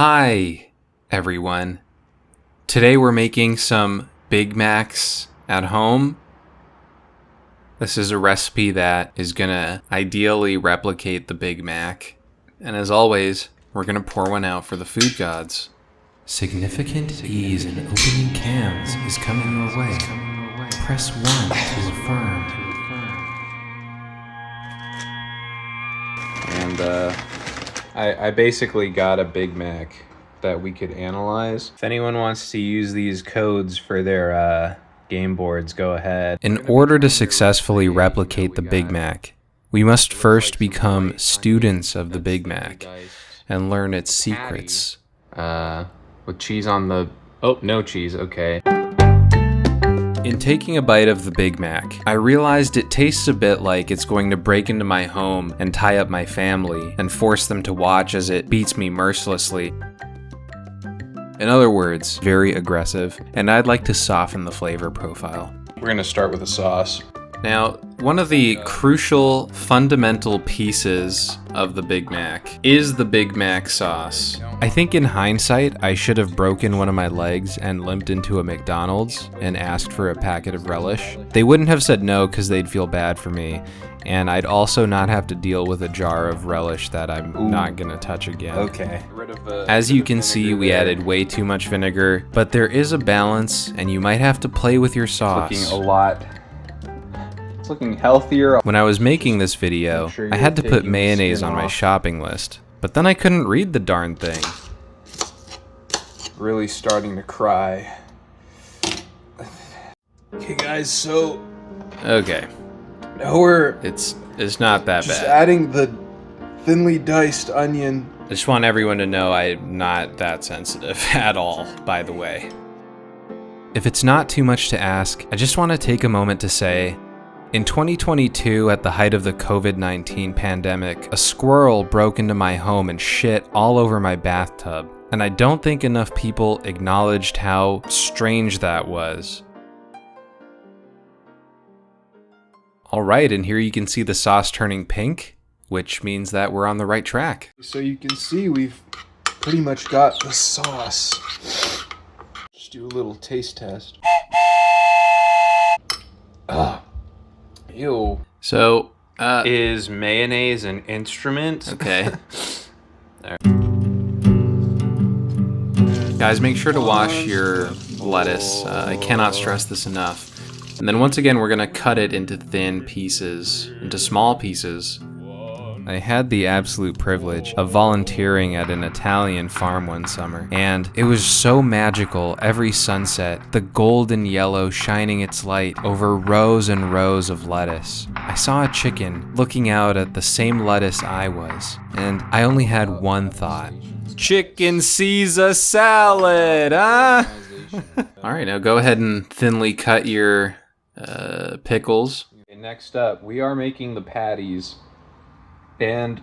Hi, everyone. Today we're making some Big Macs at home. This is a recipe that is gonna ideally replicate the Big Mac. And as always, we're gonna pour one out for the food gods. Significant ease in opening cans is coming your way. Press 1 to affirm. And I basically got a Big Mac that we could analyze. If anyone wants to use these codes for their game boards, go ahead. In order to successfully replicate the Big Mac, we must first become students of the Big Mac and learn its secrets. With cheese on the... Oh, no cheese, okay. In taking a bite of the Big Mac, I realized it tastes a bit like it's going to break into my home and tie up my family and force them to watch as it beats me mercilessly. In other words, very aggressive, and I'd like to soften the flavor profile. We're gonna start with the sauce. Now, one of the crucial, fundamental pieces of the Big Mac is the Big Mac sauce. I think in hindsight, I should have broken one of my legs and limped into a McDonald's and asked for a packet of relish. They wouldn't have said no because they'd feel bad for me, and I'd also not have to deal with a jar of relish that I'm not gonna touch again. Okay. As you can see, we added way too much vinegar, but there is a balance, and you might have to play with your sauce. It's looking a lot. It's looking healthier. When I was making this video, I had to put mayonnaise on my shopping list, but then I couldn't read the darn thing. Really starting to cry. Okay guys, so... Okay. Now we're... It's not that just bad. adding the thinly diced onion. I just want everyone to know I'm not that sensitive at all, by the way. If it's not too much to ask, I just want to take a moment to say, in 2022, at the height of the COVID-19 pandemic, a squirrel broke into my home and shit all over my bathtub, and I don't think enough people acknowledged how strange that was. Alright, and here you can see the sauce turning pink, which means that we're on the right track. So you can see we've pretty much got the sauce. Just do a little taste test. Ew. So, is mayonnaise an instrument? Okay. Guys, make sure to wash your lettuce. I cannot stress this enough. And then once again, we're gonna cut it into thin pieces, into small pieces. I had the absolute privilege of volunteering at an Italian farm one summer, and it was so magical every sunset, the golden yellow shining its light over rows and rows of lettuce. I saw a chicken looking out at the same lettuce I was, and I only had one thought. Chicken Caesar salad, huh? Alright, now go ahead and thinly cut your pickles. Okay, next up, we are making the patties. And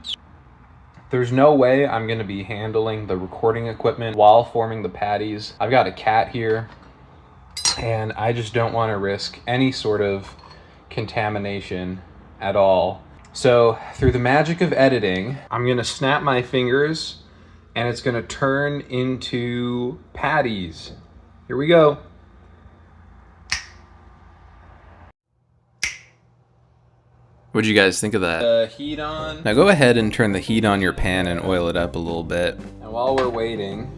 there's no way I'm going to be handling the recording equipment while forming the patties. I've got a cat here, and I just don't want to risk any sort of contamination at all. So through the magic of editing, I'm going to snap my fingers, and it's going to turn into patties. Here we go. What'd you guys think of that? Heat on. Now go ahead and turn the heat on your pan and oil it up a little bit. And while we're waiting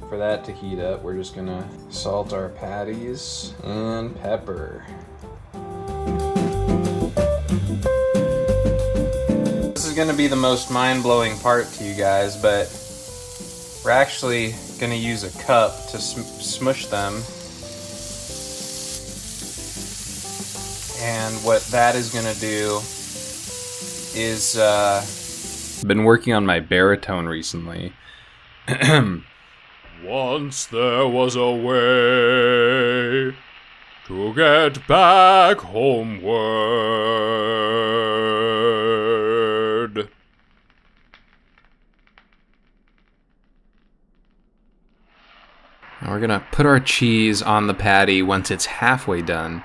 for that to heat up, we're just gonna salt our patties and pepper. This is gonna be the most mind-blowing part to you guys, but we're actually gonna use a cup to smush them. And what that is gonna do is, I've been working on my baritone recently. Once there was a way to get back homeward. Now we're gonna put our cheese on the patty once it's halfway done,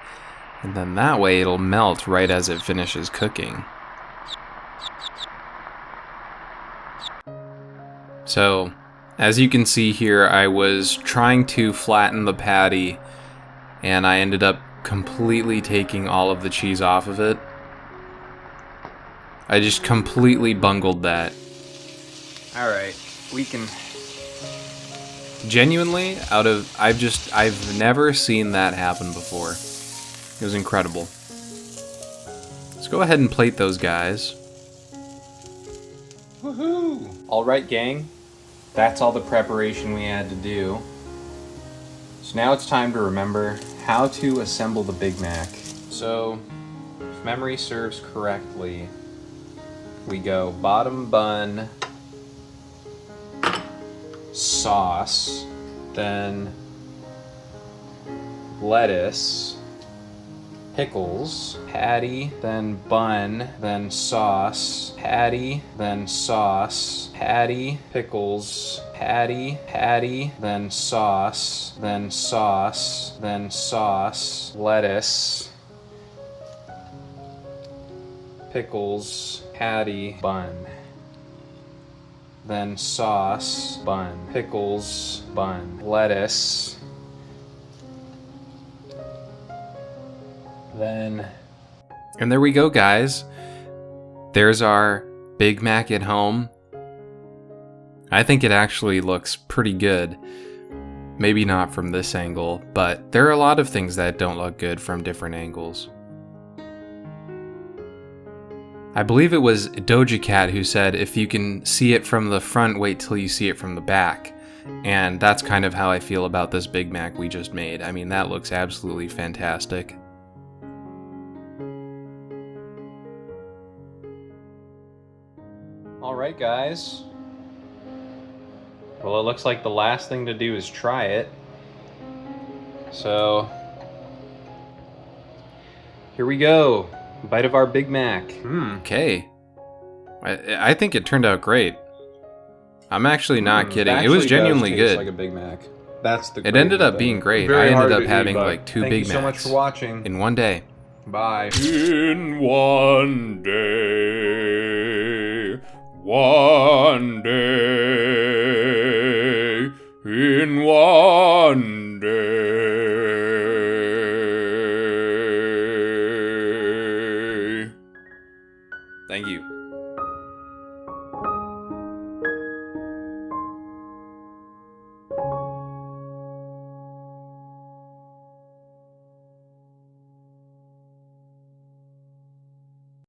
and then that way it'll melt right as it finishes cooking. So As you can see here, I was trying to flatten the patty, and I ended up completely taking all of the cheese off of it. I just completely bungled that. Alright, we can... Genuinely, I've never seen that happen before. It was incredible. Let's go ahead and plate those guys. Woohoo! Alright, gang. That's all the preparation we had to do. So now it's time to remember how to assemble the Big Mac. So, if memory serves correctly, we go bottom bun, sauce, then lettuce, pickles, patty, then bun, then sauce, patty, then sauce, patty, pickles, patty, patty, then sauce, then sauce, then sauce, lettuce, pickles, patty, bun, then sauce, bun, pickles, bun, lettuce, then... And there we go, guys. There's our Big Mac at home. I think it actually looks pretty good. Maybe not from this angle, but there are a lot of things that don't look good from different angles. I believe it was Doja Cat who said, if you can see it from the front, wait till you see it from the back. And that's kind of how I feel about this Big Mac we just made. I mean, that looks absolutely fantastic. Alright, guys. Well, it looks like the last thing to do is try it. So, here we go. A bite of our Big Mac. Okay. I think it turned out great. I'm actually not kidding. It was genuinely good. Like a Big Mac. That's the. It ended up being great. I ended up having like 2 Big Macs. Thank you so much for watching. In one day. Bye. In one day, one day, in one day. Thank you.